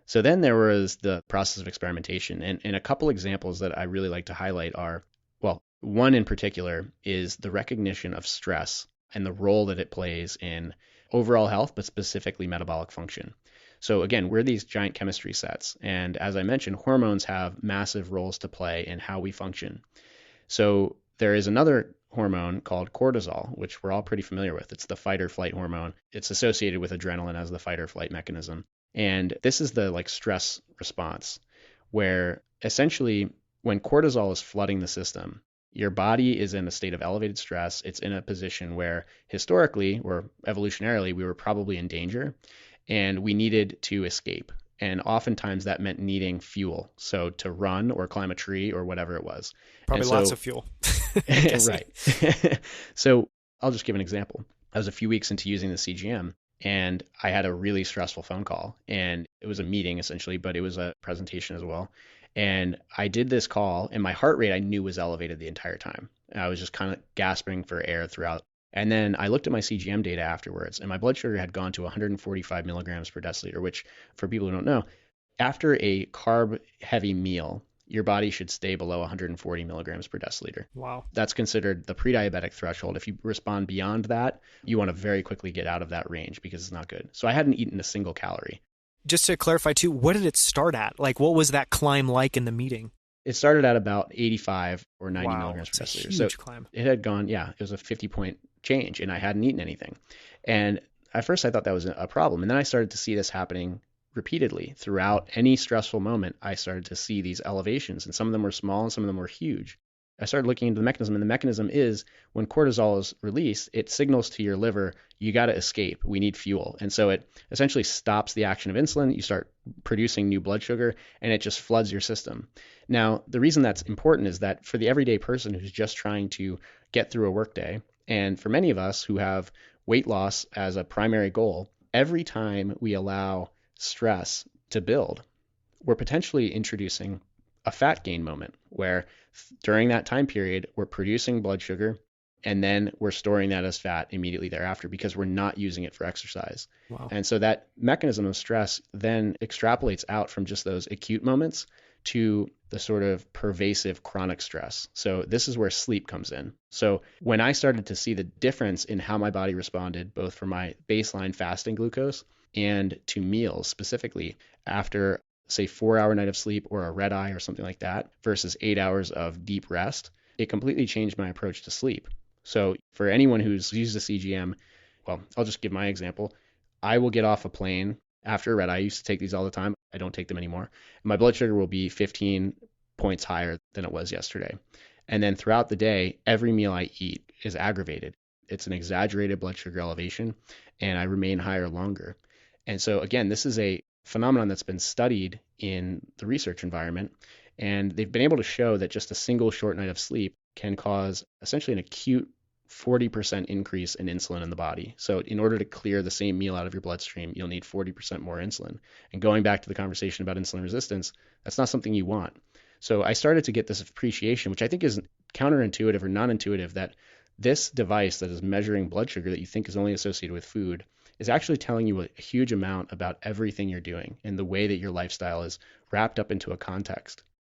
So then there was the process of experimentation. And a couple examples that I really like to highlight are, well, one in particular is the recognition of stress and the role that it plays in overall health, but specifically metabolic function. So again, we're these giant chemistry sets. And as I mentioned, hormones have massive roles to play in how we function. So there is another hormone called cortisol, which we're all pretty familiar with. It's the fight or flight hormone. It's associated with adrenaline as the fight or flight mechanism. And this is the like stress response where essentially when cortisol is flooding the system, your body is in a state of elevated stress. It's in a position where historically or evolutionarily, we were probably in danger and we needed to escape. And oftentimes that meant needing fuel. So to run or climb a tree or whatever it was. And Probably lots so, of fuel. right. So I'll just give an example. I was a few weeks into using the CGM and I had a really stressful phone call and it was a meeting essentially, but it was a presentation as well. And I did this call and my heart rate I knew was elevated the entire time. I was just kind of gasping for air throughout. And then I looked at my CGM data afterwards and my blood sugar had gone to 145 milligrams per deciliter, which for people who don't know, after a carb heavy meal, your body should stay below 140 milligrams per deciliter. Wow. That's considered the pre-diabetic threshold. If you respond beyond that, you want to very quickly get out of that range because it's not good. So I hadn't eaten a single calorie. Just to clarify too, what did it start at? Like, what was that climb like in the meeting? It started at about 85 or 90 Wow, milligrams per it's a deciliter. huge So climb. it had gone, yeah, it was a 50-point change and I hadn't eaten anything. And at first I thought that was a problem. And then I started to see this happening repeatedly throughout any stressful moment. I started to see these elevations and some of them were small and some of them were huge. I started looking into the mechanism and the mechanism is when cortisol is released, it signals to your liver, you got to escape. We need fuel. And so it essentially stops the action of insulin. You start producing new blood sugar and it just floods your system. Now, the reason that's important is that for the everyday person who's just trying to get through a workday, and for many of us who have weight loss as a primary goal, every time we allow stress to build, we're potentially introducing a fat gain moment where during that time period, we're producing blood sugar and then we're storing that as fat immediately thereafter because we're not using it for exercise. Wow. And so that mechanism of stress then extrapolates out from just those acute moments to the sort of pervasive chronic stress. So this is where sleep comes in. So when I started to see the difference in how my body responded, both for my baseline fasting glucose and to meals specifically after say 4-hour night of sleep or a red eye or something like that versus 8 hours of deep rest, it completely changed my approach to sleep. So for anyone who's used a CGM, well, I'll just give my example. I will get off a plane after a red eye. I used to take these all the time. I don't take them anymore. And my blood sugar will be 15 points higher than it was yesterday. And then throughout the day, every meal I eat is aggravated. It's an exaggerated blood sugar elevation, and I remain higher longer. And so again, this is a phenomenon that's been studied in the research environment, and they've been able to show that just a single short night of sleep can cause essentially an acute 40% increase in insulin in the body. So in order to clear the same meal out of your bloodstream, you'll need 40% more insulin. And going back to the conversation about insulin resistance, that's not something you want. So I started to get this appreciation, which I think is counterintuitive or non-intuitive, that this device that is measuring blood sugar that you think is only associated with food is actually telling you a huge amount about everything you're doing and the way that your lifestyle is wrapped up into a context.